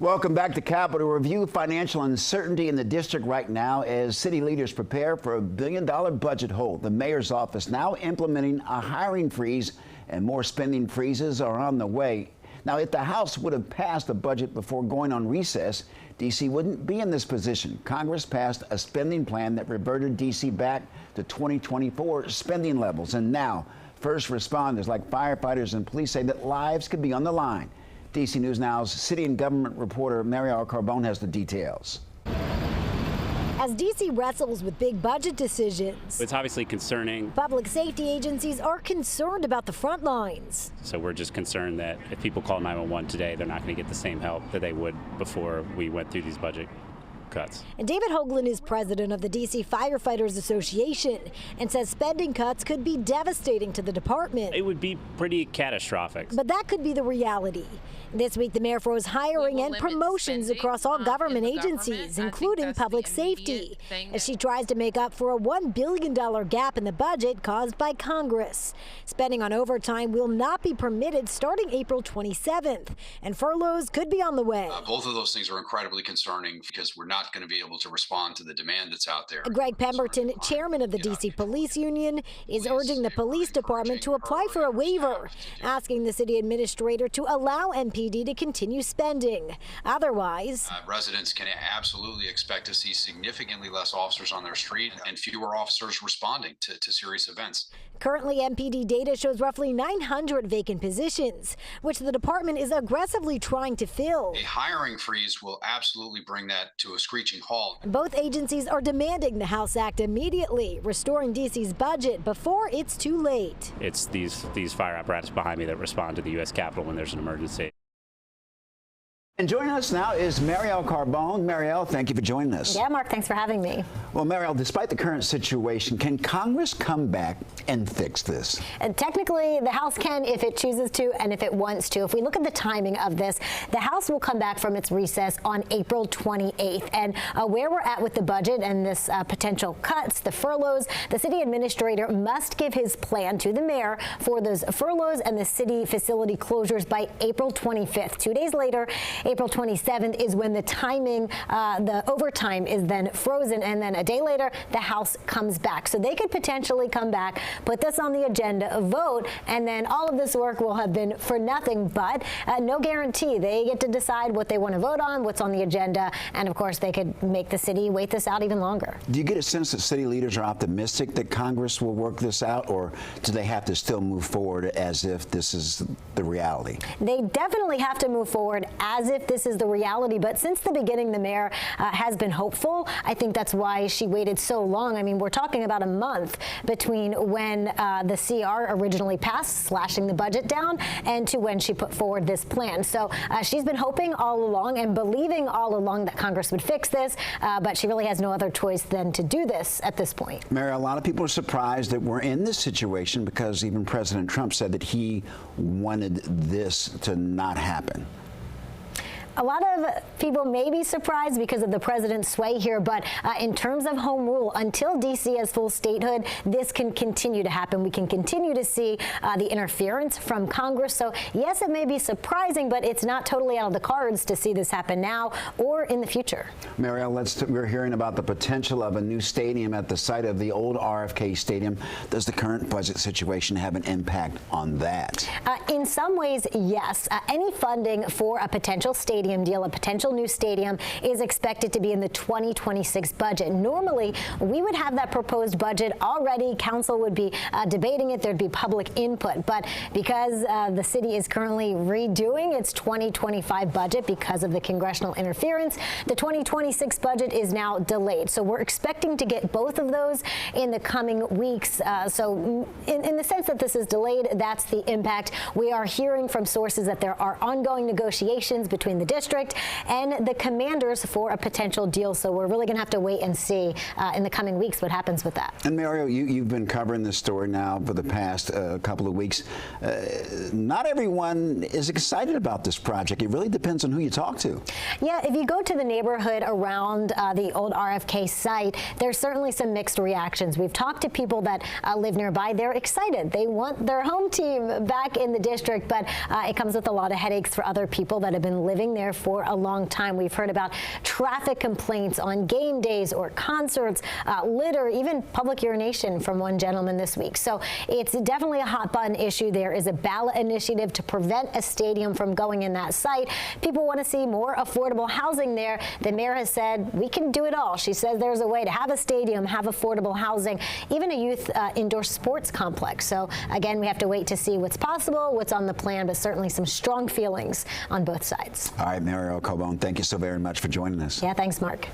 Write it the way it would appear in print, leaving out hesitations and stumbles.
Welcome back to Capitol Review. Financial uncertainty in the district right now as city leaders prepare for a $1 billion budget hole. The mayor's office now implementing a hiring freeze, and more spending freezes are on the way. Now, if the House would have passed the budget before going on recess, D.C. wouldn't be in this position. Congress passed a spending plan that reverted D.C. back to 2024 spending levels. And now, first responders like firefighters and police say that lives could be on the line. D.C. News Now's city and government reporter Mariel Carbone has the details. As D.C. wrestles with big budget decisions, it's obviously concerning. Public safety agencies are concerned about the front lines. So we're just concerned that if people call 911 today, they're not going to get the same help that they would before we went through these budget cuts. And David Hoagland is president of the D.C. Firefighters Association and says spending cuts could be devastating to the department. It would be pretty catastrophic. But that could be the reality. This week, the mayor froze hiring and promotions across all government agencies, including public safety, as she tries to make up for a $1 billion gap in the budget caused by Congress. Spending on overtime will not be permitted starting April 27th, and furloughs could be on the way. Both of those things are incredibly concerning because we're not going to be able to respond to the demand that's out there. Greg Pemberton, chairman of the D.C. Police Union, is urging the police department to apply for a waiver, asking the city administrator to allow MPD to continue spending. Otherwise, residents can absolutely expect to see significantly less officers on their street and fewer officers responding to serious events. Currently, MPD data shows roughly 900 vacant positions, which the department is aggressively trying to fill. A hiring freeze will absolutely bring that to a screeching halt. Both agencies are demanding the House act immediately, restoring D.C.'s budget before it's too late. It's these fire apparatus behind me that respond to the U.S. Capitol when there's an emergency. And joining us now is Mariel Carbone. Mariel, thank you for joining us. Yeah, Mark, thanks for having me. Well, Mariel, despite the current situation, can Congress come back and fix this? Technically, the House can if it chooses to and if it wants to. If we look at the timing of this, the House will come back from its recess on April 28th. And where we're at with the budget and this potential cuts, the furloughs, the city administrator must give his plan to the mayor for those furloughs and the city facility closures by April 25th. 2 days later, April 27th is when the timing, the overtime is then frozen, and then a day later, the House comes back. So they could potentially come back, put this on the agenda, a vote, and then all of this work will have been for nothing, but no guarantee. They get to decide what they want to vote on, what's on the agenda, and of course, they could make the city wait this out even longer. Do you get a sense that city leaders are optimistic that Congress will work this out, or do they have to still move forward as if this is the reality? They definitely have to move forward as if this is the reality, but since the beginning, the mayor has been hopeful. I think that's why she waited so long. I mean, we're talking about a month between when the CR originally passed, slashing the budget down, and to when she put forward this plan. So she's been hoping all along and believing all along that Congress would fix this, but she really has no other choice than to do this at this point. Mary, a lot of people are surprised that we're in this situation because even President Trump said that he wanted this to not happen. A lot of people may be surprised because of the president's sway here, but in terms of home rule, until D.C. has full statehood, this can continue to happen. We can continue to see the interference from Congress. So, yes, it may be surprising, but it's not totally out of the cards to see this happen now or in the future. Mariel, we're hearing about the potential of a new stadium at the site of the old RFK Stadium. Does the current budget situation have an impact on that? In some ways, yes. Any funding for a potential stadium deal, a potential new stadium, is expected to be in the 2026 budget. Normally, we would have that proposed budget already. Council would be debating it. There'd be public input. But because the city is currently redoing its 2025 budget because of the congressional interference, the 2026 budget is now delayed. So we're expecting to get both of those in the coming weeks. So in the sense that this is delayed, that's the impact. We are hearing from sources that there are ongoing negotiations between the district and the commanders for a potential deal. So we're really going to have to wait and see in the coming weeks what happens with that. And Mario, you've been covering this story now for the past couple of weeks. Not everyone is excited about this project. It really depends on who you talk to. Yeah, if you go to the neighborhood around the old RFK site, there's certainly some mixed reactions. We've talked to people that live nearby. They're excited. They want their home team back in the district, but it comes with a lot of headaches for other people that have been living there there for a long time. We've heard about traffic complaints on game days or concerts, litter, even public urination from one gentleman this week. So it's definitely a hot button issue. There is a ballot initiative to prevent a stadium from going in that site. People want to see more affordable housing there. The mayor has said we can do it all. She says there's a way to have a stadium, have affordable housing, even a youth indoor sports complex. So again, we have to wait to see what's possible, what's on the plan, but certainly some strong feelings on both sides. All right, Mariel Carbone, thank you so very much for joining us. Yeah, thanks, Mark.